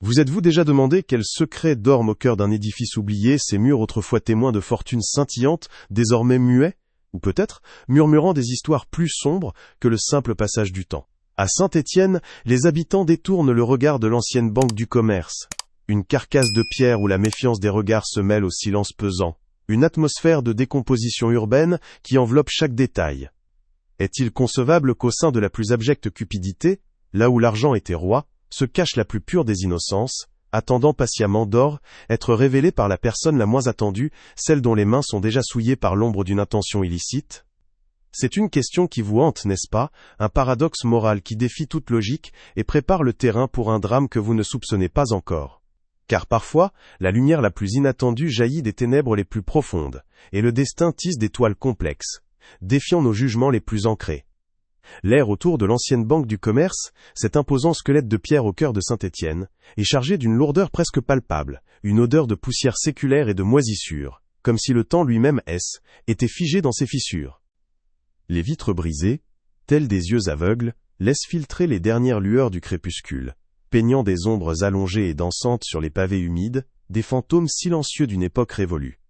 Vous êtes-vous déjà demandé quels secrets dorment au cœur d'un édifice oublié, ces murs autrefois témoins de fortunes scintillantes, désormais muets, ou peut-être murmurant des histoires plus sombres que le simple passage du temps? À Saint-Étienne, les habitants détournent le regard de l'ancienne banque du commerce. Une carcasse de pierre où la méfiance des regards se mêle au silence pesant. Une atmosphère de décomposition urbaine qui enveloppe chaque détail. Est-il concevable qu'au sein de la plus abjecte cupidité, là où l'argent était roi, se cache la plus pure des innocences, attendant patiemment d'or, être révélée par la personne la moins attendue, celle dont les mains sont déjà souillées par l'ombre d'une intention illicite? C'est une question qui vous hante, n'est-ce pas, un paradoxe moral qui défie toute logique et prépare le terrain pour un drame que vous ne soupçonnez pas encore. Car parfois, la lumière la plus inattendue jaillit des ténèbres les plus profondes, et le destin tisse des toiles complexes, défiant nos jugements les plus ancrés. L'air autour de l'ancienne banque du commerce, cet imposant squelette de pierre au cœur de Saint-Étienne, est chargé d'une lourdeur presque palpable, une odeur de poussière séculaire et de moisissure, comme si le temps lui-même était figé dans ses fissures. Les vitres brisées, telles des yeux aveugles, laissent filtrer les dernières lueurs du crépuscule, peignant des ombres allongées et dansantes sur les pavés humides, des fantômes silencieux d'une époque révolue.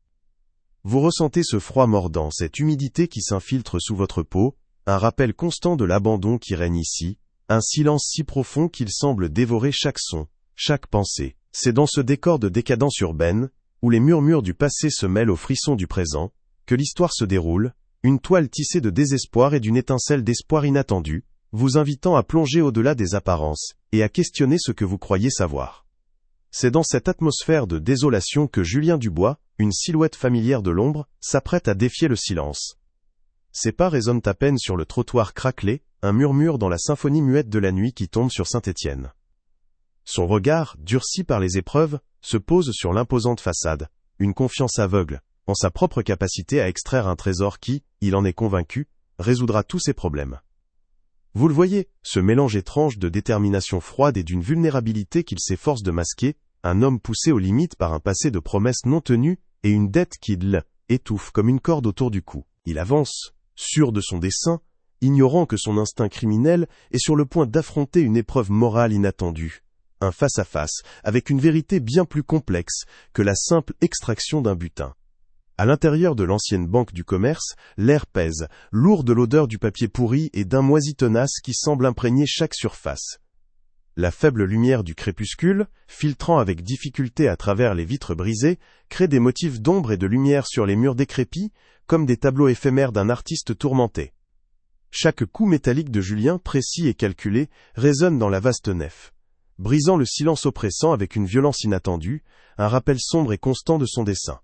Vous ressentez ce froid mordant, cette humidité qui s'infiltre sous votre peau, un rappel constant de l'abandon qui règne ici, un silence si profond qu'il semble dévorer chaque son, chaque pensée. C'est dans ce décor de décadence urbaine, où les murmures du passé se mêlent aux frissons du présent, que l'histoire se déroule, une toile tissée de désespoir et d'une étincelle d'espoir inattendu, vous invitant à plonger au-delà des apparences, et à questionner ce que vous croyez savoir. C'est dans cette atmosphère de désolation que Julien Dubois, une silhouette familière de l'ombre, s'apprête à défier le silence. Ses pas résonnent à peine sur le trottoir craquelé, un murmure dans la symphonie muette de la nuit qui tombe sur Saint-Étienne. Son regard, durci par les épreuves, se pose sur l'imposante façade, une confiance aveugle, en sa propre capacité à extraire un trésor qui, il en est convaincu, résoudra tous ses problèmes. Vous le voyez, ce mélange étrange de détermination froide et d'une vulnérabilité qu'il s'efforce de masquer, un homme poussé aux limites par un passé de promesses non tenues et une dette qui l'étouffe comme une corde autour du cou. Il avance, sûr de son dessein, ignorant que son instinct criminel est sur le point d'affronter une épreuve morale inattendue, un face-à-face avec une vérité bien plus complexe que la simple extraction d'un butin. À l'intérieur de l'ancienne banque du commerce, l'air pèse, lourd de l'odeur du papier pourri et d'un moisi tenace qui semble imprégner chaque surface. La faible lumière du crépuscule, filtrant avec difficulté à travers les vitres brisées, crée des motifs d'ombre et de lumière sur les murs décrépits, comme des tableaux éphémères d'un artiste tourmenté. Chaque coup métallique de Julien, précis et calculé, résonne dans la vaste nef, brisant le silence oppressant avec une violence inattendue, un rappel sombre et constant de son dessein.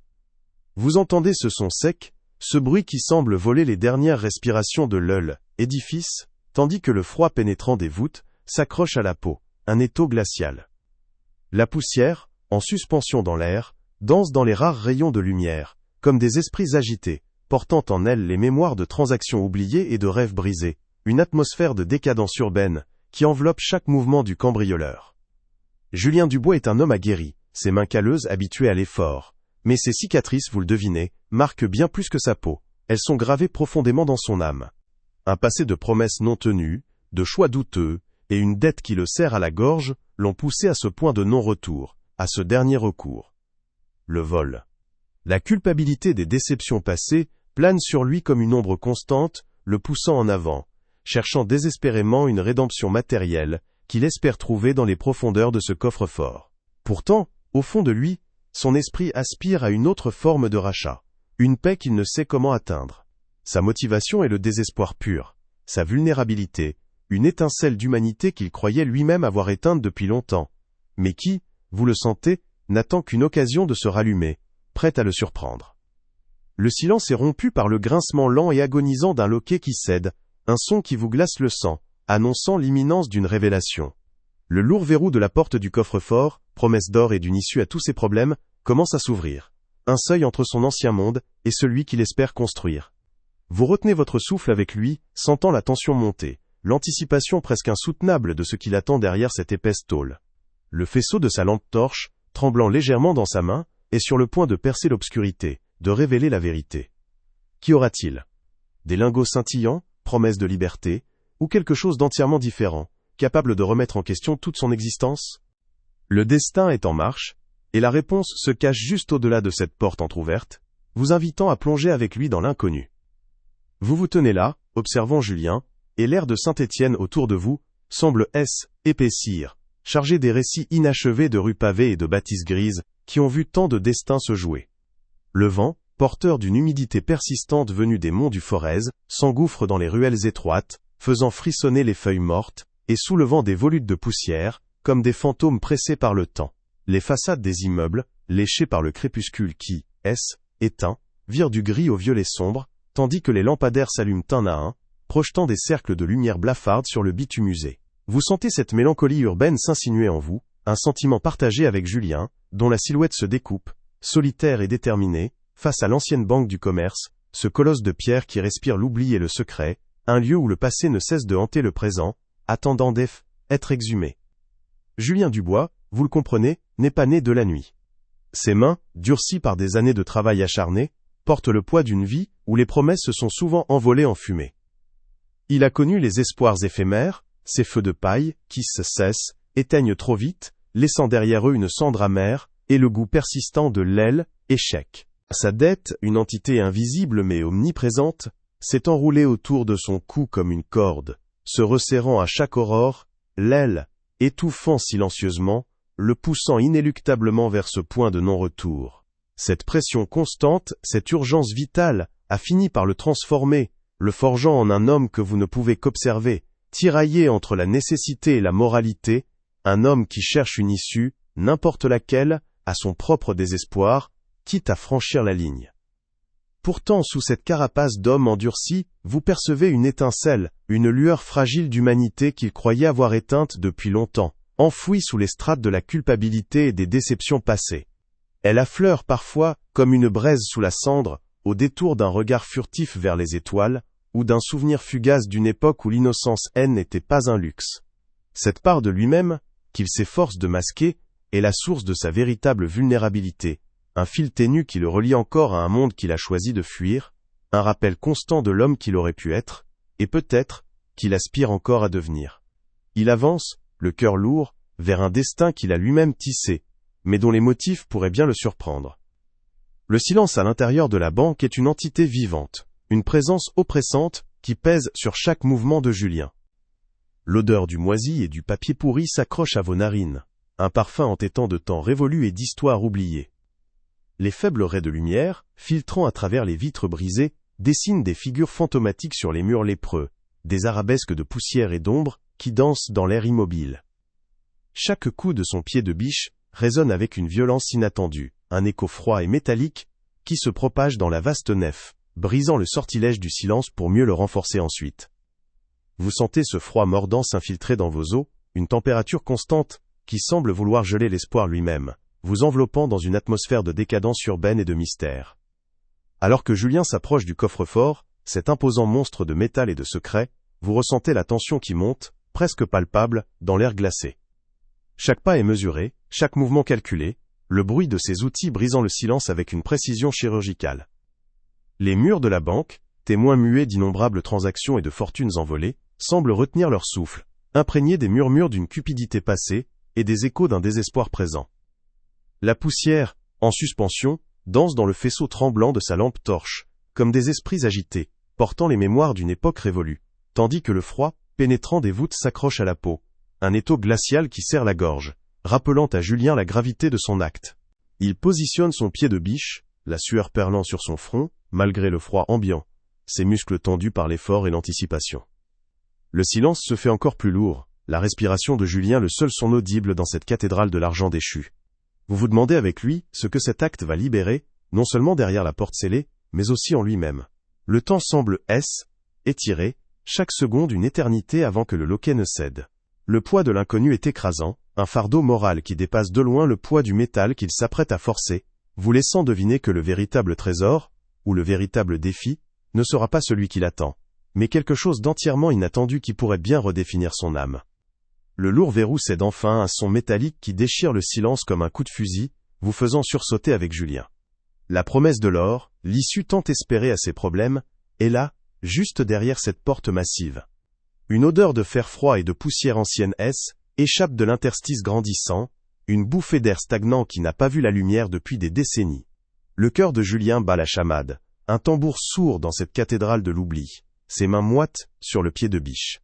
Vous entendez ce son sec, ce bruit qui semble voler les dernières respirations de l'édifice, tandis que le froid pénétrant des voûtes s'accroche à la peau, un étau glacial. La poussière, en suspension dans l'air, danse dans les rares rayons de lumière, comme des esprits agités, portant en elle les mémoires de transactions oubliées et de rêves brisés, une atmosphère de décadence urbaine, qui enveloppe chaque mouvement du cambrioleur. Julien Dubois est un homme aguerri, ses mains calleuses habituées à l'effort, mais ses cicatrices, vous le devinez, marquent bien plus que sa peau, elles sont gravées profondément dans son âme. Un passé de promesses non tenues, de choix douteux, et une dette qui le serre à la gorge, l'ont poussé à ce point de non-retour, à ce dernier recours. Le vol. La culpabilité des déceptions passées plane sur lui comme une ombre constante, le poussant en avant, cherchant désespérément une rédemption matérielle qu'il espère trouver dans les profondeurs de ce coffre-fort. Pourtant, au fond de lui, son esprit aspire à une autre forme de rachat, une paix qu'il ne sait comment atteindre. Sa motivation est le désespoir pur, sa vulnérabilité, une étincelle d'humanité qu'il croyait lui-même avoir éteinte depuis longtemps, mais qui, vous le sentez, n'attend qu'une occasion de se rallumer, prête à le surprendre. Le silence est rompu par le grincement lent et agonisant d'un loquet qui cède, un son qui vous glace le sang, annonçant l'imminence d'une révélation. Le lourd verrou de la porte du coffre-fort, promesse d'or et d'une issue à tous ses problèmes, commence à s'ouvrir. Un seuil entre son ancien monde et celui qu'il espère construire. Vous retenez votre souffle avec lui, sentant la tension monter, l'anticipation presque insoutenable de ce qu'il attend derrière cette épaisse tôle. Le faisceau de sa lampe torche, tremblant légèrement dans sa main, est sur le point de percer l'obscurité, de révéler la vérité. Qu'y aura-t-il? Des lingots scintillants, promesses de liberté, ou quelque chose d'entièrement différent, capable de remettre en question toute son existence? Le destin est en marche, et la réponse se cache juste au-delà de cette porte entr'ouverte, vous invitant à plonger avec lui dans l'inconnu. Vous vous tenez là, observant Julien, et l'air de Saint-Étienne autour de vous semble épaissir, chargé des récits inachevés de rues pavées et de bâtisses grises qui ont vu tant de destins se jouer. Le vent, porteur d'une humidité persistante venue des monts du Forez, s'engouffre dans les ruelles étroites, faisant frissonner les feuilles mortes, et soulevant des volutes de poussière, comme des fantômes pressés par le temps. Les façades des immeubles, léchées par le crépuscule qui, éteint, virent du gris au violet sombre, tandis que les lampadaires s'allument un à un, projetant des cercles de lumière blafarde sur le bitume usé. Vous sentez cette mélancolie urbaine s'insinuer en vous, un sentiment partagé avec Julien, dont la silhouette se découpe, solitaire et déterminé, face à l'ancienne banque du commerce, ce colosse de pierre qui respire l'oubli et le secret, un lieu où le passé ne cesse de hanter le présent, attendant d'être exhumé. Julien Dubois, vous le comprenez, n'est pas né de la nuit. Ses mains, durcies par des années de travail acharné, portent le poids d'une vie où les promesses se sont souvent envolées en fumée. Il a connu les espoirs éphémères, ces feux de paille, qui se cessent, éteignent trop vite, laissant derrière eux une cendre amère, et le goût persistant de l'échec. Sa dette, une entité invisible mais omniprésente, s'est enroulée autour de son cou comme une corde, se resserrant à chaque aurore, étouffant silencieusement, le poussant inéluctablement vers ce point de non-retour. Cette pression constante, cette urgence vitale, a fini par le transformer, le forgeant en un homme que vous ne pouvez qu'observer, tiraillé entre la nécessité et la moralité, un homme qui cherche une issue, n'importe laquelle, à son propre désespoir, quitte à franchir la ligne. Pourtant, sous cette carapace d'homme endurci, vous percevez une étincelle, une lueur fragile d'humanité qu'il croyait avoir éteinte depuis longtemps, enfouie sous les strates de la culpabilité et des déceptions passées. Elle affleure parfois, comme une braise sous la cendre, au détour d'un regard furtif vers les étoiles, ou d'un souvenir fugace d'une époque où l'innocence n'était pas un luxe. Cette part de lui-même, qu'il s'efforce de masquer, est la source de sa véritable vulnérabilité, un fil ténu qui le relie encore à un monde qu'il a choisi de fuir, un rappel constant de l'homme qu'il aurait pu être, et peut-être, qu'il aspire encore à devenir. Il avance, le cœur lourd, vers un destin qu'il a lui-même tissé, mais dont les motifs pourraient bien le surprendre. Le silence à l'intérieur de la banque est une entité vivante, une présence oppressante qui pèse sur chaque mouvement de Julien. L'odeur du moisi et du papier pourri s'accroche à vos narines, un parfum entêtant de temps révolus et d'histoires oubliées. Les faibles raies de lumière, filtrant à travers les vitres brisées, dessinent des figures fantomatiques sur les murs lépreux, des arabesques de poussière et d'ombre qui dansent dans l'air immobile. Chaque coup de son pied de biche résonne avec une violence inattendue, un écho froid et métallique qui se propage dans la vaste nef, brisant le sortilège du silence pour mieux le renforcer ensuite. Vous sentez ce froid mordant s'infiltrer dans vos os, une température constante qui semble vouloir geler l'espoir lui-même, vous enveloppant dans une atmosphère de décadence urbaine et de mystère. Alors que Julien s'approche du coffre-fort, cet imposant monstre de métal et de secret, vous ressentez la tension qui monte, presque palpable, dans l'air glacé. Chaque pas est mesuré, chaque mouvement calculé, le bruit de ses outils brisant le silence avec une précision chirurgicale. Les murs de la banque, témoins muets d'innombrables transactions et de fortunes envolées, semblent retenir leur souffle, imprégnés des murmures d'une cupidité passée et des échos d'un désespoir présent. La poussière, en suspension, danse dans le faisceau tremblant de sa lampe torche, comme des esprits agités, portant les mémoires d'une époque révolue, tandis que le froid, pénétrant des voûtes s'accroche à la peau, un étau glacial qui serre la gorge, rappelant à Julien la gravité de son acte. Il positionne son pied de biche, la sueur perlant sur son front, malgré le froid ambiant, ses muscles tendus par l'effort et l'anticipation. Le silence se fait encore plus lourd, la respiration de Julien le seul son audible dans cette cathédrale de l'argent déchu. Vous vous demandez avec lui ce que cet acte va libérer, non seulement derrière la porte scellée, mais aussi en lui-même. Le temps semble étiré, chaque seconde une éternité avant que le loquet ne cède. Le poids de l'inconnu est écrasant, un fardeau moral qui dépasse de loin le poids du métal qu'il s'apprête à forcer, vous laissant deviner que le véritable trésor, ou le véritable défi, ne sera pas celui qu'il attend, mais quelque chose d'entièrement inattendu qui pourrait bien redéfinir son âme. Le lourd verrou cède enfin un son métallique qui déchire le silence comme un coup de fusil, vous faisant sursauter avec Julien. La promesse de l'or, l'issue tant espérée à ses problèmes, est là, juste derrière cette porte massive. Une odeur de fer froid et de poussière ancienne échappe de l'interstice grandissant, une bouffée d'air stagnant qui n'a pas vu la lumière depuis des décennies. Le cœur de Julien bat la chamade, un tambour sourd dans cette cathédrale de l'oubli, ses mains moites sur le pied de biche.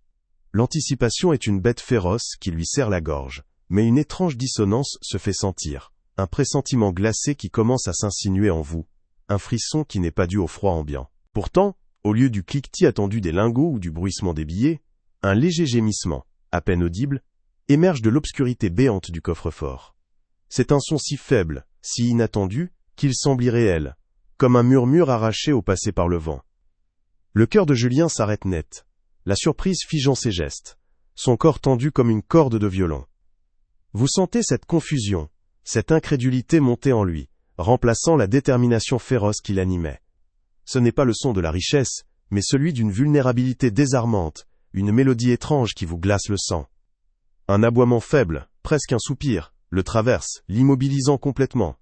L'anticipation est une bête féroce qui lui serre la gorge, mais une étrange dissonance se fait sentir, un pressentiment glacé qui commence à s'insinuer en vous, un frisson qui n'est pas dû au froid ambiant. Pourtant, au lieu du cliquetis attendu des lingots ou du bruissement des billets, un léger gémissement, à peine audible, émerge de l'obscurité béante du coffre-fort. C'est un son si faible, si inattendu, qu'il semble irréel, comme un murmure arraché au passé par le vent. Le cœur de Julien s'arrête net, la surprise figeant ses gestes, son corps tendu comme une corde de violon. Vous sentez cette confusion, cette incrédulité monter en lui, remplaçant la détermination féroce qui l'animait. Ce n'est pas le son de la richesse, mais celui d'une vulnérabilité désarmante, une mélodie étrange qui vous glace le sang. Un aboiement faible, presque un soupir, le traverse, l'immobilisant complètement.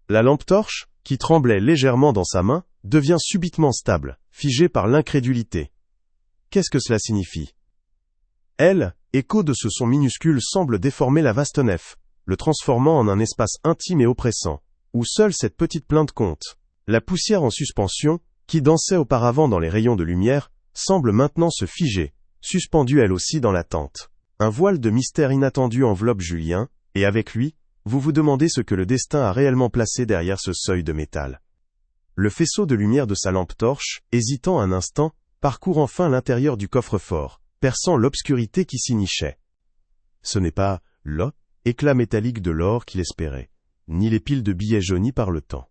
La lampe torche, qui tremblait légèrement dans sa main, devient subitement stable, figée par l'incrédulité. Qu'est-ce que cela signifie ? Elle, écho de ce son minuscule, semble déformer la vaste nef, le transformant en un espace intime et oppressant, où seule cette petite plainte compte. La poussière en suspension, qui dansait auparavant dans les rayons de lumière, semble maintenant se figer, suspendue elle aussi dans l'attente. Un voile de mystère inattendu enveloppe Julien, et avec lui, vous vous demandez ce que le destin a réellement placé derrière ce seuil de métal. Le faisceau de lumière de sa lampe torche, hésitant un instant, parcourt enfin l'intérieur du coffre-fort, perçant l'obscurité qui s'y nichait. Ce n'est pas l'éclat métallique de l'or qu'il espérait, ni les piles de billets jaunis par le temps.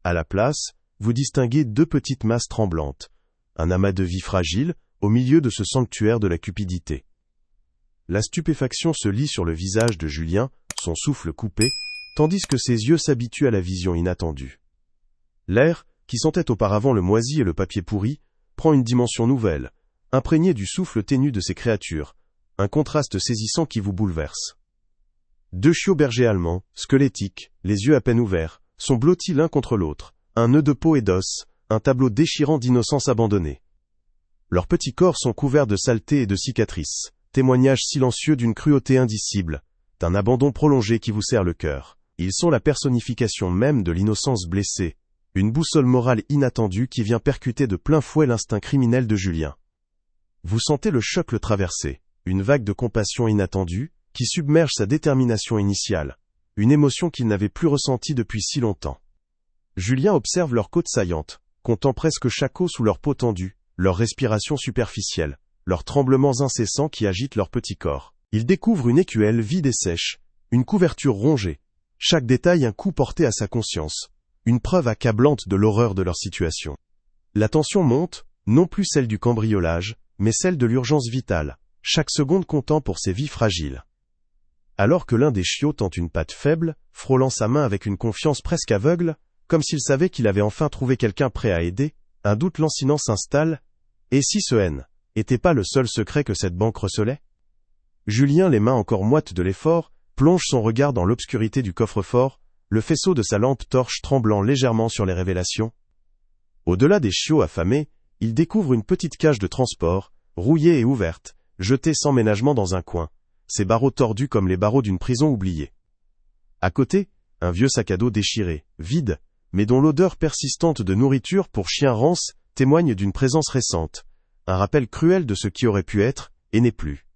À la place, vous distinguez deux petites masses tremblantes, un amas de vie fragile, au milieu de ce sanctuaire de la cupidité. La stupéfaction se lit sur le visage de Julien, son souffle coupé, tandis que ses yeux s'habituent à la vision inattendue. L'air, qui sentait auparavant le moisi et le papier pourri, prend une dimension nouvelle, imprégné du souffle ténu de ces créatures, un contraste saisissant qui vous bouleverse. Deux chiots bergers allemands, squelettiques, les yeux à peine ouverts, sont blottis l'un contre l'autre, un nœud de peau et d'os, un tableau déchirant d'innocence abandonnée. Leurs petits corps sont couverts de saleté et de cicatrices, témoignage silencieux d'une cruauté indicible, d'un abandon prolongé qui vous serre le cœur. Ils sont la personnification même de l'innocence blessée, une boussole morale inattendue qui vient percuter de plein fouet l'instinct criminel de Julien. Vous sentez le choc le traverser, une vague de compassion inattendue, qui submerge sa détermination initiale, une émotion qu'il n'avait plus ressentie depuis si longtemps. Julien observe leurs côtes saillantes, comptant presque chaque os sous leur peau tendue, leur respiration superficielle, leurs tremblements incessants qui agitent leur petit corps. Il découvre une écuelle vide et sèche, une couverture rongée, chaque détail un coup porté à sa conscience, une preuve accablante de l'horreur de leur situation. La tension monte, non plus celle du cambriolage, mais celle de l'urgence vitale, chaque seconde comptant pour ces vies fragiles. Alors que l'un des chiots tente une patte faible, frôlant sa main avec une confiance presque aveugle, comme s'il savait qu'il avait enfin trouvé quelqu'un prêt à aider, un doute lancinant s'installe, et si ce N était pas le seul secret que cette banque recelait ? Julien, les mains encore moites de l'effort, plonge son regard dans l'obscurité du coffre-fort, le faisceau de sa lampe torche tremblant légèrement sur les révélations. Au-delà des chiots affamés, il découvre une petite cage de transport, rouillée et ouverte, jetée sans ménagement dans un coin, ses barreaux tordus comme les barreaux d'une prison oubliée. À côté, un vieux sac à dos déchiré, vide, mais dont l'odeur persistante de nourriture pour chien rance témoigne d'une présence récente, un rappel cruel de ce qui aurait pu être, et n'est plus.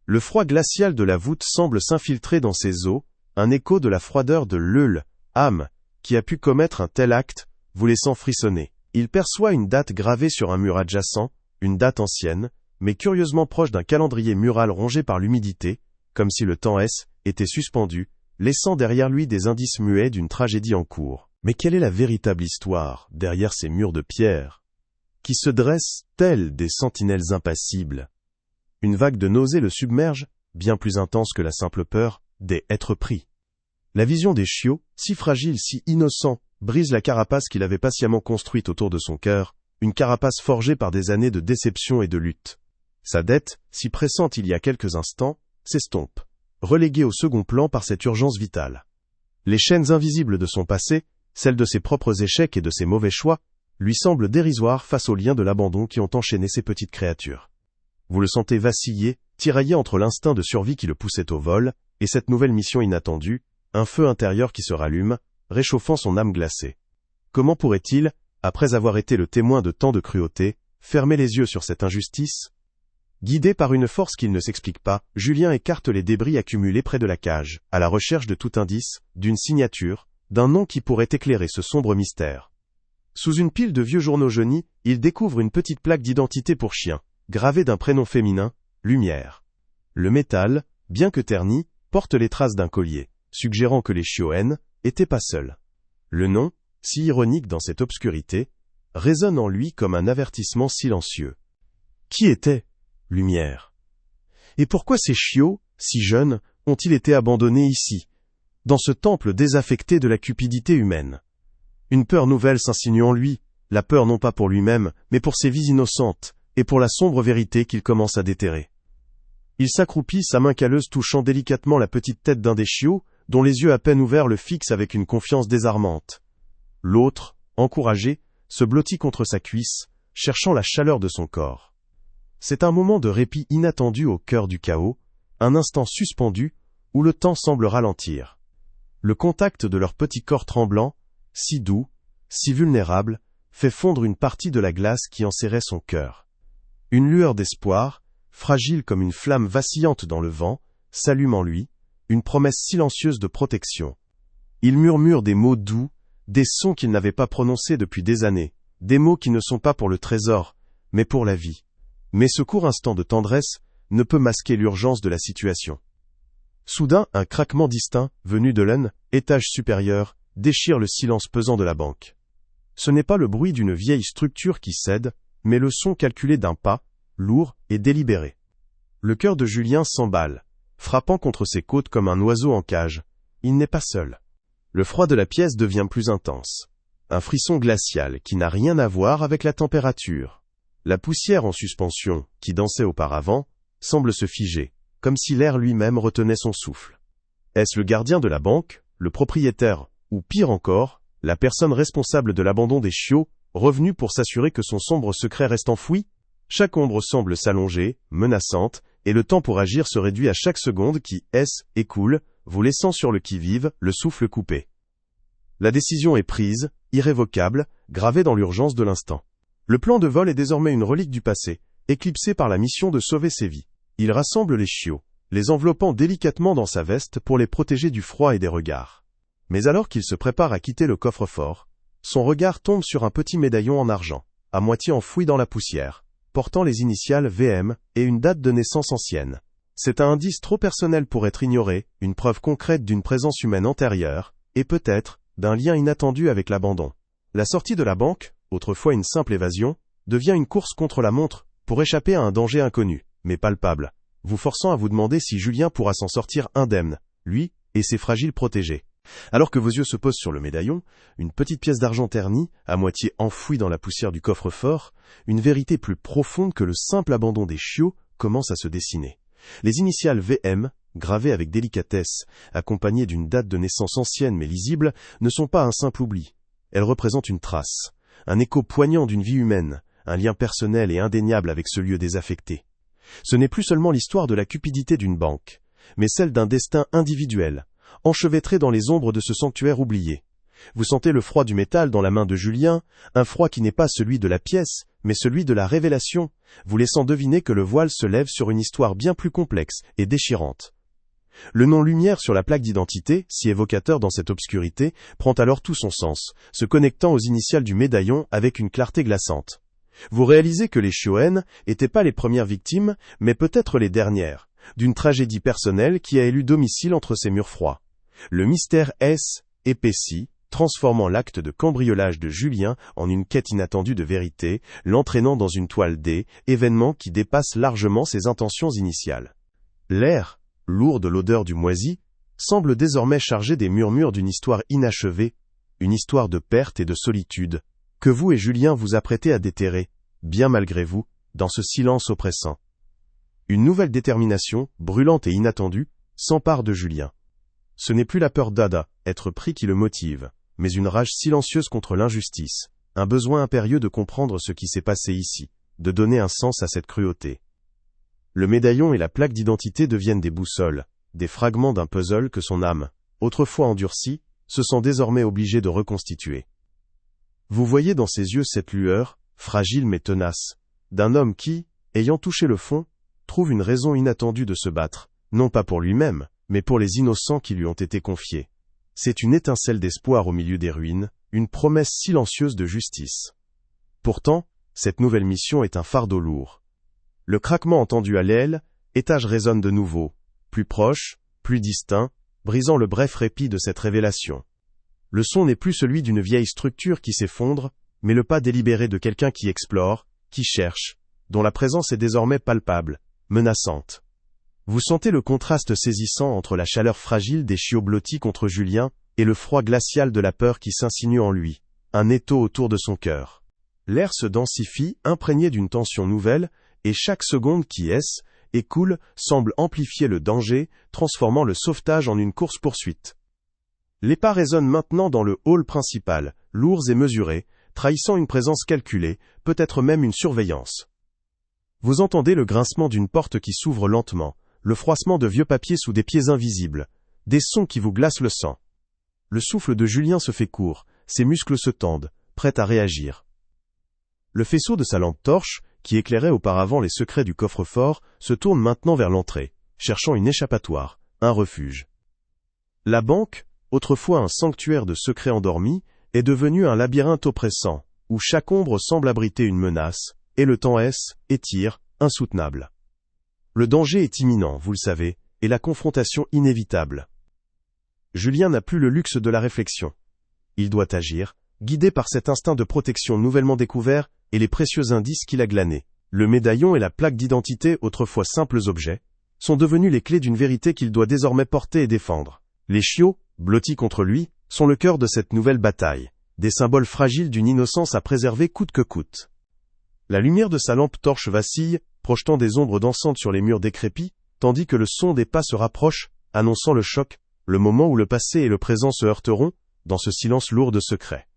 Le froid glacial de la voûte semble s'infiltrer dans ses os, un écho de la froideur de l'âme, qui a pu commettre un tel acte, vous laissant frissonner. Il perçoit une date gravée sur un mur adjacent, une date ancienne, mais curieusement proche d'un calendrier mural rongé par l'humidité, comme si le temps était suspendu, laissant derrière lui des indices muets d'une tragédie en cours. Mais quelle est la véritable histoire, derrière ces murs de pierre, qui se dressent tels des sentinelles impassibles? Une vague de nausée le submerge, bien plus intense que la simple peur d'être pris. La vision des chiots, si fragile, si innocent, brise la carapace qu'il avait patiemment construite autour de son cœur, une carapace forgée par des années de déception et de lutte. Sa dette, si pressante il y a quelques instants, s'estompe, reléguée au second plan par cette urgence vitale. Les chaînes invisibles de son passé, celles de ses propres échecs et de ses mauvais choix, lui semblent dérisoires face aux liens de l'abandon qui ont enchaîné ces petites créatures. Vous le sentez vaciller, tiraillé entre l'instinct de survie qui le poussait au vol, Et cette nouvelle mission inattendue, un feu intérieur qui se rallume, réchauffant son âme glacée. Comment pourrait-il, après avoir été le témoin de tant de cruauté, fermer les yeux sur cette injustice? Guidé par une force qu'il ne s'explique pas, Julien écarte les débris accumulés près de la cage, à la recherche de tout indice, d'une signature, d'un nom qui pourrait éclairer ce sombre mystère. Sous une pile de vieux journaux jaunis, il découvre une petite plaque d'identité pour chien, gravée d'un prénom féminin, Lumière. Le métal, bien que terni, porte les traces d'un collier, suggérant que les Shioen étaient pas seuls. Le nom, si ironique dans cette obscurité, résonne en lui comme un avertissement silencieux. Qui était Lumière? Et pourquoi ces chiots, si jeunes, ont-ils été abandonnés ici, dans ce temple désaffecté de la cupidité humaine? Une peur nouvelle s'insinue en lui, la peur non pas pour lui-même, mais pour ses vies innocentes, et pour la sombre vérité qu'il commence à déterrer. Il s'accroupit, sa main calleuse touchant délicatement la petite tête d'un des chiots, dont les yeux à peine ouverts le fixent avec une confiance désarmante. L'autre, encouragé, se blottit contre sa cuisse, cherchant la chaleur de son corps. C'est un moment de répit inattendu au cœur du chaos, un instant suspendu, où le temps semble ralentir. Le contact de leur petit corps tremblant, si doux, si vulnérable, fait fondre une partie de la glace qui enserrait son cœur. Une lueur d'espoir, fragile comme une flamme vacillante dans le vent, s'allume en lui, une promesse silencieuse de protection. Il murmure des mots doux, des sons qu'il n'avait pas prononcés depuis des années, des mots qui ne sont pas pour le trésor, mais pour la vie. Mais ce court instant de tendresse ne peut masquer l'urgence de la situation. Soudain, un craquement distinct, venu de l'un, étage supérieur, déchire le silence pesant de la banque. Ce n'est pas le bruit d'une vieille structure qui cède, mais le son calculé d'un pas, lourd et délibéré. Le cœur de Julien s'emballe, frappant contre ses côtes comme un oiseau en cage. Il n'est pas seul. Le froid de la pièce devient plus intense. Un frisson glacial qui n'a rien à voir avec la température. La poussière en suspension, qui dansait auparavant, semble se figer, comme si l'air lui-même retenait son souffle. Est-ce le gardien de la banque, le propriétaire, ou pire encore, la personne responsable de l'abandon des chiots, revenu pour s'assurer que son sombre secret reste enfoui? Chaque ombre semble s'allonger, menaçante, et le temps pour agir se réduit à chaque seconde qui écoule, vous laissant sur le qui-vive, le souffle coupé. La décision est prise, irrévocable, gravée dans l'urgence de l'instant. Le plan de vol est désormais une relique du passé, éclipsé par la mission de sauver ses vies. Il rassemble les chiots, les enveloppant délicatement dans sa veste pour les protéger du froid et des regards. Mais alors qu'il se prépare à quitter le coffre-fort, son regard tombe sur un petit médaillon en argent, à moitié enfoui dans la poussière, portant les initiales VM et une date de naissance ancienne. C'est un indice trop personnel pour être ignoré, une preuve concrète d'une présence humaine antérieure, et peut-être, d'un lien inattendu avec l'abandon. La sortie de la banque, autrefois une simple évasion, devient une course contre la montre, pour échapper à un danger inconnu, mais palpable, vous forçant à vous demander si Julien pourra s'en sortir indemne, lui et ses fragiles protégés. Alors que vos yeux se posent sur le médaillon, une petite pièce d'argent ternie, à moitié enfouie dans la poussière du coffre-fort, une vérité plus profonde que le simple abandon des chiots commence à se dessiner. Les initiales VM, gravées avec délicatesse, accompagnées d'une date de naissance ancienne mais lisible, ne sont pas un simple oubli. Elles représentent une trace, un écho poignant d'une vie humaine, un lien personnel et indéniable avec ce lieu désaffecté. Ce n'est plus seulement l'histoire de la cupidité d'une banque, mais celle d'un destin individuel, enchevêtré dans les ombres de ce sanctuaire oublié. Vous sentez le froid du métal dans la main de Julien, un froid qui n'est pas celui de la pièce, mais celui de la révélation, vous laissant deviner que le voile se lève sur une histoire bien plus complexe et déchirante. Le nom Lumière sur la plaque d'identité, si évocateur dans cette obscurité, prend alors tout son sens, se connectant aux initiales du médaillon avec une clarté glaçante. Vous réalisez que les Shioen n'étaient pas les premières victimes, mais peut-être les dernières, d'une tragédie personnelle qui a élu domicile entre ces murs froids. Le mystère épaissit, transformant l'acte de cambriolage de Julien en une quête inattendue de vérité, l'entraînant dans une toile événement qui dépasse largement ses intentions initiales. L'air, lourd de l'odeur du moisi, semble désormais chargé des murmures d'une histoire inachevée, une histoire de perte et de solitude, que vous et Julien vous apprêtez à déterrer, bien malgré vous, dans ce silence oppressant. Une nouvelle détermination, brûlante et inattendue, s'empare de Julien. Ce n'est plus la peur d'Ada, être pris qui le motive, mais une rage silencieuse contre l'injustice, un besoin impérieux de comprendre ce qui s'est passé ici, de donner un sens à cette cruauté. Le médaillon et la plaque d'identité deviennent des boussoles, des fragments d'un puzzle que son âme, autrefois endurcie, se sent désormais obligée de reconstituer. Vous voyez dans ses yeux cette lueur, fragile mais tenace, d'un homme qui, ayant touché le fond, trouve une raison inattendue de se battre, non pas pour lui-même, mais pour les innocents qui lui ont été confiés. C'est une étincelle d'espoir au milieu des ruines, une promesse silencieuse de justice. Pourtant, cette nouvelle mission est un fardeau lourd. Le craquement entendu à l'aile, étage résonne de nouveau, plus proche, plus distinct, brisant le bref répit de cette révélation. Le son n'est plus celui d'une vieille structure qui s'effondre, mais le pas délibéré de quelqu'un qui explore, qui cherche, dont la présence est désormais palpable, menaçante. Vous sentez le contraste saisissant entre la chaleur fragile des chiots blottis contre Julien et le froid glacial de la peur qui s'insinue en lui, un étau autour de son cœur. L'air se densifie, imprégné d'une tension nouvelle, et chaque seconde qui écoule semble amplifier le danger, transformant le sauvetage en une course-poursuite. Les pas résonnent maintenant dans le hall principal, lourds et mesurés, trahissant une présence calculée, peut-être même une surveillance. Vous entendez le grincement d'une porte qui s'ouvre lentement, le froissement de vieux papiers sous des pieds invisibles, des sons qui vous glacent le sang. Le souffle de Julien se fait court, ses muscles se tendent, prêts à réagir. Le faisceau de sa lampe torche, qui éclairait auparavant les secrets du coffre-fort, se tourne maintenant vers l'entrée, cherchant une échappatoire, un refuge. La banque, autrefois un sanctuaire de secrets endormis, est devenue un labyrinthe oppressant, où chaque ombre semble abriter une menace, et le temps étire, insoutenable. Le danger est imminent, vous le savez, et la confrontation inévitable. Julien n'a plus le luxe de la réflexion. Il doit agir, guidé par cet instinct de protection nouvellement découvert et les précieux indices qu'il a glanés. Le médaillon et la plaque d'identité, autrefois simples objets, sont devenus les clés d'une vérité qu'il doit désormais porter et défendre. Les chiots, blottis contre lui, sont le cœur de cette nouvelle bataille, des symboles fragiles d'une innocence à préserver coûte que coûte. La lumière de sa lampe torche vacille, projetant des ombres dansantes sur les murs décrépits, tandis que le son des pas se rapproche, annonçant le choc, le moment où le passé et le présent se heurteront, dans ce silence lourd de secrets.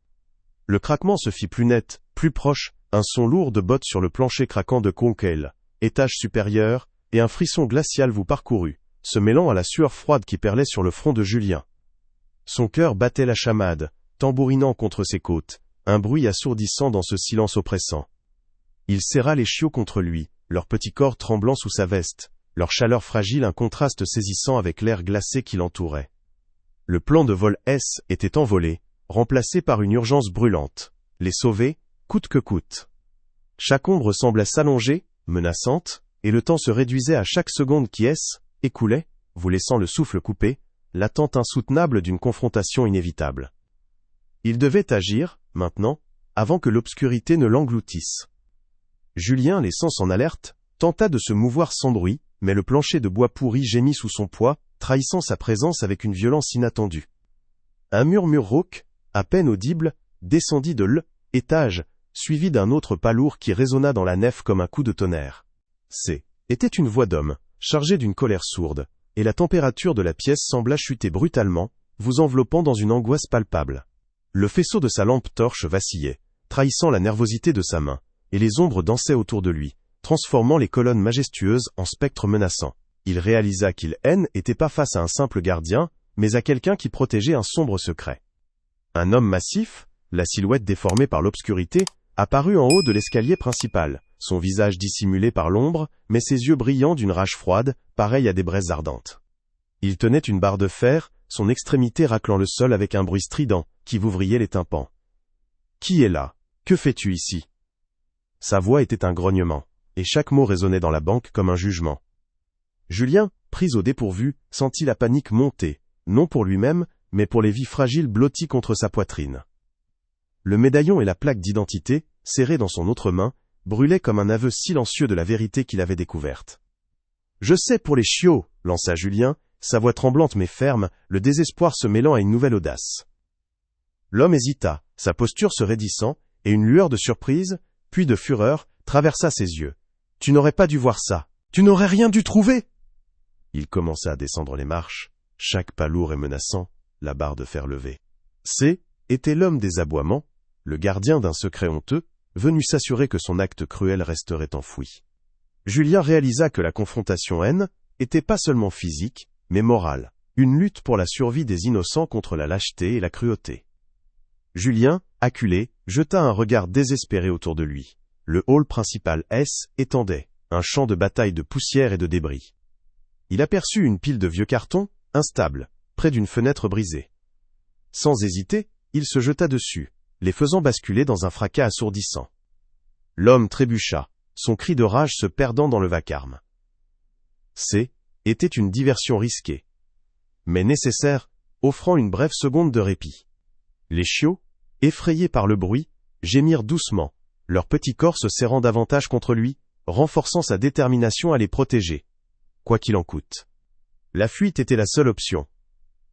Le craquement se fit plus net, plus proche, un son lourd de bottes sur le plancher craquant de Conquel, étage supérieur, et un frisson glacial vous parcourut, se mêlant à la sueur froide qui perlait sur le front de Julien. Son cœur battait la chamade, tambourinant contre ses côtes, un bruit assourdissant dans ce silence oppressant. Il serra les chiots contre lui, leurs petits corps tremblants sous sa veste, leur chaleur fragile un contraste saisissant avec l'air glacé qui l'entourait. Le plan de vol était envolé, remplacé par une urgence brûlante. Les sauver, coûte que coûte. Chaque ombre semblait s'allonger, menaçante, et le temps se réduisait à chaque seconde qui écoulait, vous laissant le souffle coupé, l'attente insoutenable d'une confrontation inévitable. Il devait agir, maintenant, avant que l'obscurité ne l'engloutisse. Julien, les sens en alerte, tenta de se mouvoir sans bruit, mais le plancher de bois pourri gémit sous son poids, trahissant sa présence avec une violence inattendue. Un murmure rauque, à peine audible, descendit de l'étage, suivi d'un autre pas lourd qui résonna dans la nef comme un coup de tonnerre. Était une voix d'homme, chargée d'une colère sourde, et la température de la pièce sembla chuter brutalement, vous enveloppant dans une angoisse palpable. Le faisceau de sa lampe torche vacillait, trahissant la nervosité de sa main, et les ombres dansaient autour de lui, transformant les colonnes majestueuses en spectres menaçants. Il réalisa qu'il n'était pas face à un simple gardien, mais à quelqu'un qui protégeait un sombre secret. Un homme massif, la silhouette déformée par l'obscurité, apparut en haut de l'escalier principal, son visage dissimulé par l'ombre, mais ses yeux brillants d'une rage froide, pareils à des braises ardentes. Il tenait une barre de fer, son extrémité raclant le sol avec un bruit strident, qui vous vrillait les tympans. « Qui est là? Que fais-tu ici » Sa voix était un grognement, et chaque mot résonnait dans la banque comme un jugement. Julien, pris au dépourvu, sentit la panique monter, non pour lui-même, mais pour les vies fragiles blotties contre sa poitrine. Le médaillon et la plaque d'identité, serrés dans son autre main, brûlaient comme un aveu silencieux de la vérité qu'il avait découverte. « Je sais pour les chiots !» lança Julien, sa voix tremblante mais ferme, le désespoir se mêlant à une nouvelle audace. L'homme hésita, sa posture se raidissant, et une lueur de surprise, puis de fureur, traversa ses yeux. « Tu n'aurais pas dû voir ça. Tu n'aurais rien dû trouver !» Il commença à descendre les marches, chaque pas lourd et menaçant, la barre de fer levée. Était l'homme des aboiements, le gardien d'un secret honteux, venu s'assurer que son acte cruel resterait enfoui. Julien réalisa que la confrontation était pas seulement physique, mais morale. Une lutte pour la survie des innocents contre la lâcheté et la cruauté. Julien, acculé, jeta un regard désespéré autour de lui. Le hall principal étendait, un champ de bataille de poussière et de débris. Il aperçut une pile de vieux cartons, instables, près d'une fenêtre brisée. Sans hésiter, il se jeta dessus, les faisant basculer dans un fracas assourdissant. L'homme trébucha, son cri de rage se perdant dans le vacarme. Était une diversion risquée, mais nécessaire, offrant une brève seconde de répit. Les chiots, effrayés par le bruit, gémirent doucement, leurs petits corps se serrant davantage contre lui, renforçant sa détermination à les protéger, quoi qu'il en coûte. La fuite était la seule option.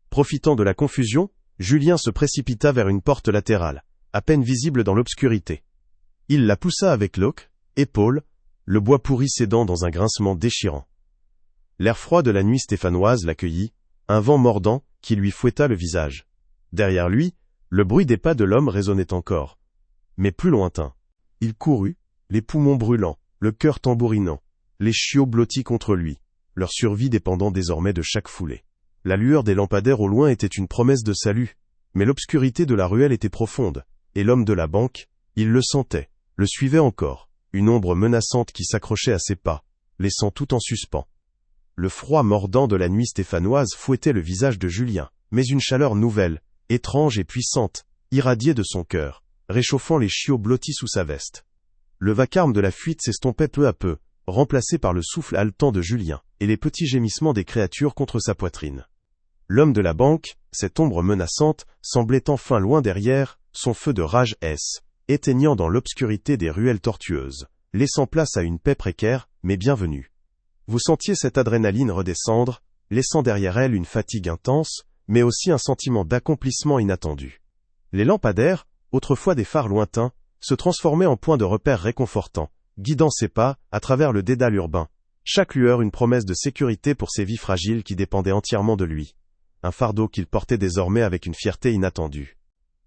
Profitant de la confusion, Julien se précipita vers une porte latérale, à peine visible dans l'obscurité. Il la poussa avec loque, épaule, le bois pourri cédant dans un grincement déchirant. L'air froid de la nuit stéphanoise l'accueillit, un vent mordant qui lui fouetta le visage. Derrière lui, le bruit des pas de l'homme résonnait encore, mais plus lointain. Il courut, les poumons brûlants, le cœur tambourinant, les chiots blottis contre lui, leur survie dépendant désormais de chaque foulée. La lueur des lampadaires au loin était une promesse de salut, mais l'obscurité de la ruelle était profonde, et l'homme de la banque, il le sentait, le suivait encore, une ombre menaçante qui s'accrochait à ses pas, laissant tout en suspens. Le froid mordant de la nuit stéphanoise fouettait le visage de Julien, mais une chaleur nouvelle, étrange et puissante, irradiait de son cœur, réchauffant les chiots blottis sous sa veste. Le vacarme de la fuite s'estompait peu à peu, remplacé par le souffle haletant de Julien, et les petits gémissements des créatures contre sa poitrine. L'homme de la banque, cette ombre menaçante, semblait enfin loin derrière, son feu de rage éteignant dans l'obscurité des ruelles tortueuses, laissant place à une paix précaire, mais bienvenue. Vous sentiez cette adrénaline redescendre, laissant derrière elle une fatigue intense, mais aussi un sentiment d'accomplissement inattendu. Les lampadaires, autrefois des phares lointains, se transformaient en points de repère réconfortants, guidant ses pas à travers le dédale urbain. Chaque lueur une promesse de sécurité pour ces vies fragiles qui dépendaient entièrement de lui. Un fardeau qu'il portait désormais avec une fierté inattendue.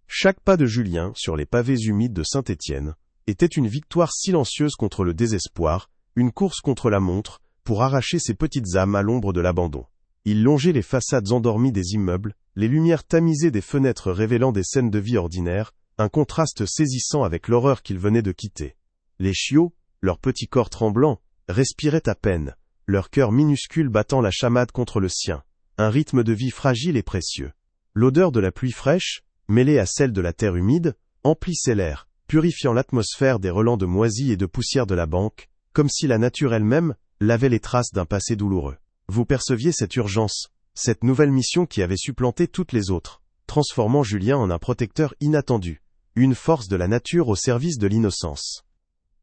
Chaque pas de Julien sur les pavés humides de Saint-Étienne était une victoire silencieuse contre le désespoir, une course contre la montre, pour arracher ses petites âmes à l'ombre de l'abandon. Il longeait les façades endormies des immeubles, les lumières tamisées des fenêtres révélant des scènes de vie ordinaires, un contraste saisissant avec l'horreur qu'il venait de quitter. Les chiots, leurs petits corps tremblants, respiraient à peine, leur cœur minuscule battant la chamade contre le sien, un rythme de vie fragile et précieux. L'odeur de la pluie fraîche, mêlée à celle de la terre humide, emplissait l'air, purifiant l'atmosphère des relents de moisie et de poussière de la banque, comme si la nature elle-même lavait les traces d'un passé douloureux. Vous perceviez cette urgence, cette nouvelle mission qui avait supplanté toutes les autres, transformant Julien en un protecteur inattendu, une force de la nature au service de l'innocence.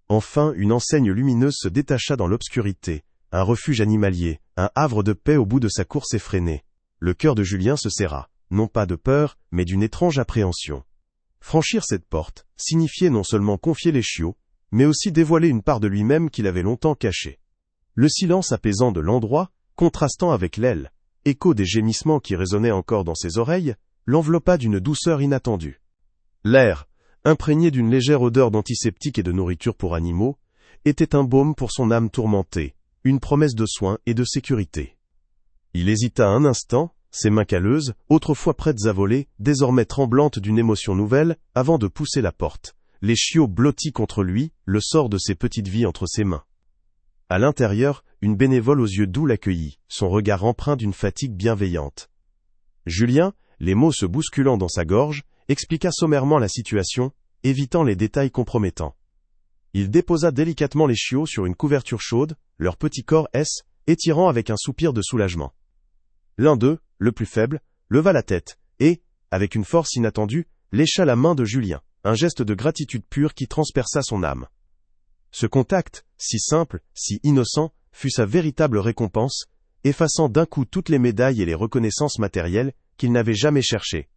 Enfin, une enseigne lumineuse se détacha dans l'obscurité, un refuge animalier, un havre de paix au bout de sa course effrénée. Le cœur de Julien se serra, non pas de peur, mais d'une étrange appréhension. Franchir cette porte signifiait non seulement confier les chiots, mais aussi dévoiler une part de lui-même qu'il avait longtemps cachée. Le silence apaisant de l'endroit, contrastant avec l'aile, écho des gémissements qui résonnaient encore dans ses oreilles, l'enveloppa d'une douceur inattendue. L'air, imprégné d'une légère odeur d'antiseptique et de nourriture pour animaux, était un baume pour son âme tourmentée, une promesse de soins et de sécurité. Il hésita un instant, ses mains calleuses, autrefois prêtes à voler, désormais tremblantes d'une émotion nouvelle, avant de pousser la porte, les chiots blottis contre lui, le sort de ses petites vies entre ses mains. À l'intérieur, une bénévole aux yeux doux l'accueillit, son regard empreint d'une fatigue bienveillante. Julien, les mots se bousculant dans sa gorge, expliqua sommairement la situation, évitant les détails compromettants. Il déposa délicatement les chiots sur une couverture chaude, leur petit corps étirant avec un soupir de soulagement. L'un d'eux, le plus faible, leva la tête, et, avec une force inattendue, lécha la main de Julien, un geste de gratitude pure qui transperça son âme. Ce contact, si simple, si innocent, fut sa véritable récompense, effaçant d'un coup toutes les médailles et les reconnaissances matérielles qu'il n'avait jamais cherchées.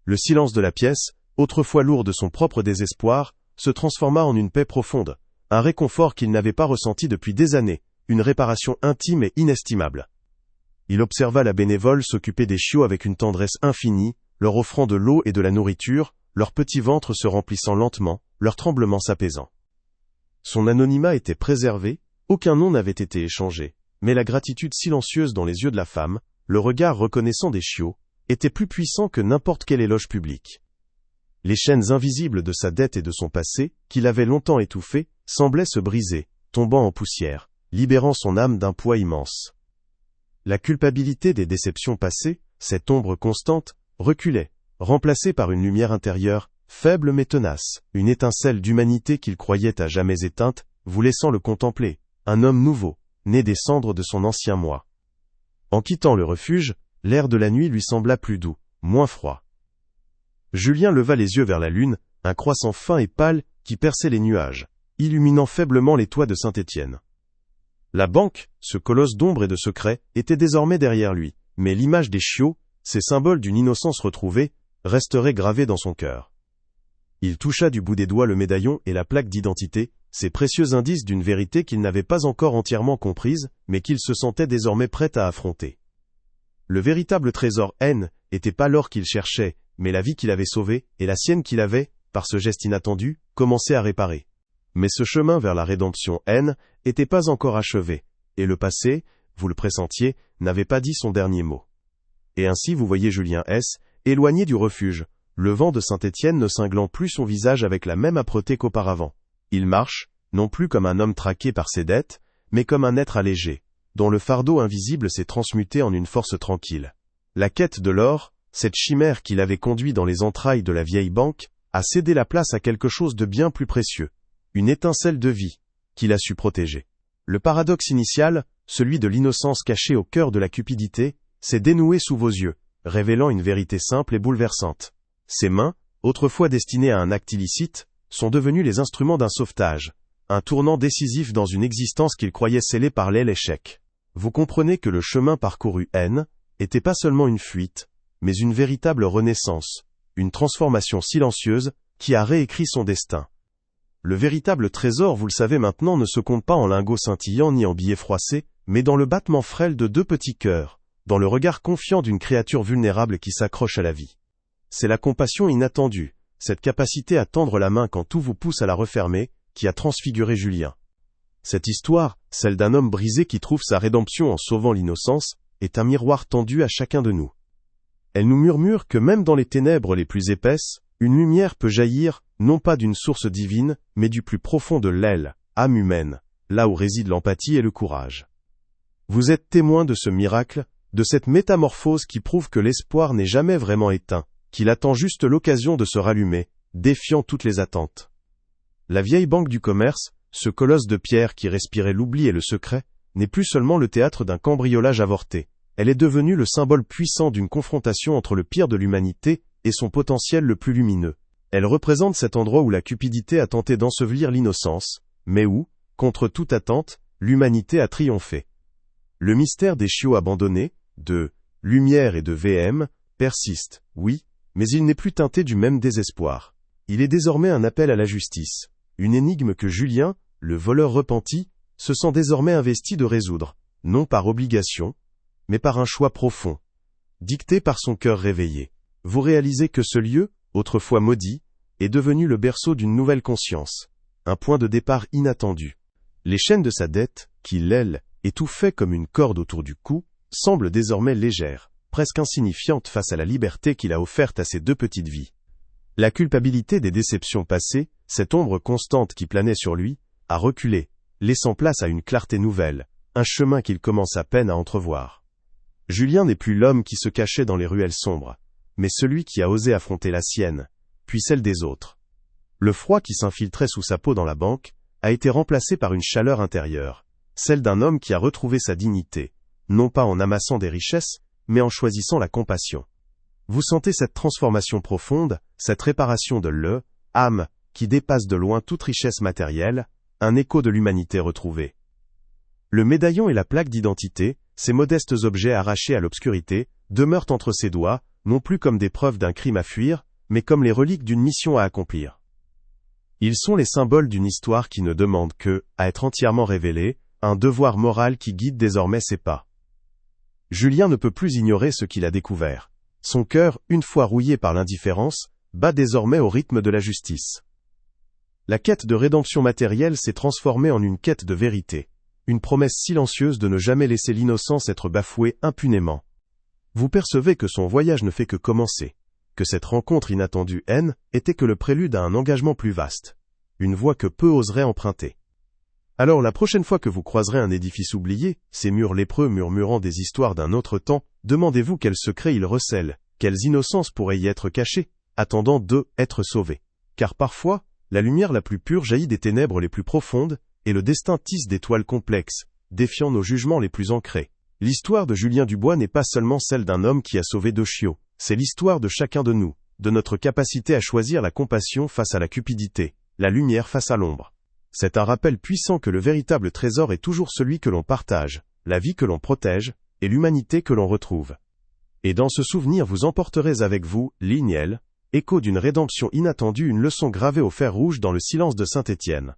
Le silence de la pièce, autrefois lourd de son propre désespoir, se transforma en une paix profonde, un réconfort qu'il n'avait pas ressenti depuis des années, une réparation intime et inestimable. Il observa la bénévole s'occuper des chiots avec une tendresse infinie, leur offrant de l'eau et de la nourriture, leur petit ventre se remplissant lentement, leur tremblement s'apaisant. Son anonymat était préservé, aucun nom n'avait été échangé, mais la gratitude silencieuse dans les yeux de la femme, le regard reconnaissant des chiots, était plus puissant que n'importe quel éloge public. Les chaînes invisibles de sa dette et de son passé, qu'il avait longtemps étouffées, semblaient se briser, tombant en poussière, libérant son âme d'un poids immense. La culpabilité des déceptions passées, cette ombre constante, reculait, remplacée par une lumière intérieure, faible mais tenace, une étincelle d'humanité qu'il croyait à jamais éteinte, vous laissant le contempler, un homme nouveau, né des cendres de son ancien moi. En quittant le refuge, l'air de la nuit lui sembla plus doux, moins froid. Julien leva les yeux vers la lune, un croissant fin et pâle qui perçait les nuages, illuminant faiblement les toits de Saint-Étienne. La banque, ce colosse d'ombre et de secret, était désormais derrière lui, mais l'image des chiots, ces symboles d'une innocence retrouvée, resterait gravée dans son cœur. Il toucha du bout des doigts le médaillon et la plaque d'identité, ces précieux indices d'une vérité qu'il n'avait pas encore entièrement comprise, mais qu'il se sentait désormais prêt à affronter. Le véritable trésor N n'était pas l'or qu'il cherchait, mais la vie qu'il avait sauvée, et la sienne qu'il avait, par ce geste inattendu, commencé à réparer. Mais ce chemin vers la rédemption N n'était pas encore achevé, et le passé, vous le pressentiez, n'avait pas dit son dernier mot. Et ainsi vous voyez Julien S., éloigné du refuge, le vent de Saint-Étienne ne cinglant plus son visage avec la même âpreté qu'auparavant. Il marche, non plus comme un homme traqué par ses dettes, mais comme un être allégé, dont le fardeau invisible s'est transmuté en une force tranquille. La quête de l'or, cette chimère qui l'avait conduit dans les entrailles de la vieille banque, a cédé la place à quelque chose de bien plus précieux, une étincelle de vie, qu'il a su protéger. Le paradoxe initial, celui de l'innocence cachée au cœur de la cupidité, s'est dénoué sous vos yeux, révélant une vérité simple et bouleversante. Ses mains, autrefois destinées à un acte illicite, sont devenues les instruments d'un sauvetage, un tournant décisif dans une existence qu'il croyait scellée par l'échec. Vous comprenez que le chemin parcouru N était pas seulement une fuite, mais une véritable renaissance, une transformation silencieuse qui a réécrit son destin. Le véritable trésor, vous le savez maintenant, ne se compte pas en lingots scintillants ni en billets froissés, mais dans le battement frêle de deux petits cœurs, dans le regard confiant d'une créature vulnérable qui s'accroche à la vie. C'est la compassion inattendue, cette capacité à tendre la main quand tout vous pousse à la refermer, qui a transfiguré Julien. Cette histoire, celle d'un homme brisé qui trouve sa rédemption en sauvant l'innocence, est un miroir tendu à chacun de nous. Elle nous murmure que même dans les ténèbres les plus épaisses, une lumière peut jaillir, non pas d'une source divine, mais du plus profond de l'aile, âme humaine, là où réside l'empathie et le courage. Vous êtes témoin de ce miracle, de cette métamorphose qui prouve que l'espoir n'est jamais vraiment éteint, qu'il attend juste l'occasion de se rallumer, défiant toutes les attentes. La vieille banque du commerce, ce colosse de pierre qui respirait l'oubli et le secret, n'est plus seulement le théâtre d'un cambriolage avorté. Elle est devenue le symbole puissant d'une confrontation entre le pire de l'humanité et son potentiel le plus lumineux. Elle représente cet endroit où la cupidité a tenté d'ensevelir l'innocence, mais où, contre toute attente, l'humanité a triomphé. Le mystère des chiots abandonnés, de lumière et de VM, persiste, oui, mais il n'est plus teinté du même désespoir. Il est désormais un appel à la justice, une énigme que Julien, le voleur repenti, se sent désormais investi de résoudre, non par obligation, mais par un choix profond, dicté par son cœur réveillé. Vous réalisez que ce lieu, autrefois maudit, est devenu le berceau d'une nouvelle conscience, un point de départ inattendu. Les chaînes de sa dette, qui l'ailent, étouffaient comme une corde autour du cou, semblent désormais légères, presque insignifiantes face à la liberté qu'il a offerte à ses deux petites vies. La culpabilité des déceptions passées, cette ombre constante qui planait sur lui, a reculé, laissant place à une clarté nouvelle, un chemin qu'il commence à peine à entrevoir. Julien n'est plus l'homme qui se cachait dans les ruelles sombres, mais celui qui a osé affronter la sienne, puis celle des autres. Le froid qui s'infiltrait sous sa peau dans la banque a été remplacé par une chaleur intérieure, celle d'un homme qui a retrouvé sa dignité, non pas en amassant des richesses, mais en choisissant la compassion. Vous sentez cette transformation profonde, cette réparation de l'âme, qui dépasse de loin toute richesse matérielle, un écho de l'humanité retrouvée. Le médaillon et la plaque d'identité, ces modestes objets arrachés à l'obscurité, demeurent entre ses doigts, non plus comme des preuves d'un crime à fuir, mais comme les reliques d'une mission à accomplir. Ils sont les symboles d'une histoire qui ne demande que, à être entièrement révélée, un devoir moral qui guide désormais ses pas. Julien ne peut plus ignorer ce qu'il a découvert. Son cœur, une fois rouillé par l'indifférence, bat désormais au rythme de la justice. La quête de rédemption matérielle s'est transformée en une quête de vérité, une promesse silencieuse de ne jamais laisser l'innocence être bafouée impunément. Vous percevez que son voyage ne fait que commencer, que cette rencontre inattendue N était que le prélude à un engagement plus vaste, une voie que peu oseraient emprunter. Alors la prochaine fois que vous croiserez un édifice oublié, ces murs lépreux murmurant des histoires d'un autre temps, demandez-vous quels secrets ils recèlent, quelles innocences pourraient y être cachées, attendant d'être sauvés. Car parfois, la lumière la plus pure jaillit des ténèbres les plus profondes, et le destin tisse des toiles complexes, défiant nos jugements les plus ancrés. L'histoire de Julien Dubois n'est pas seulement celle d'un homme qui a sauvé 2 chiots, c'est l'histoire de chacun de nous, de notre capacité à choisir la compassion face à la cupidité, la lumière face à l'ombre. C'est un rappel puissant que le véritable trésor est toujours celui que l'on partage, la vie que l'on protège, et l'humanité que l'on retrouve. Et dans ce souvenir vous emporterez avec vous, Liniel, écho d'une rédemption inattendue, une leçon gravée au fer rouge dans le silence de Saint-Étienne.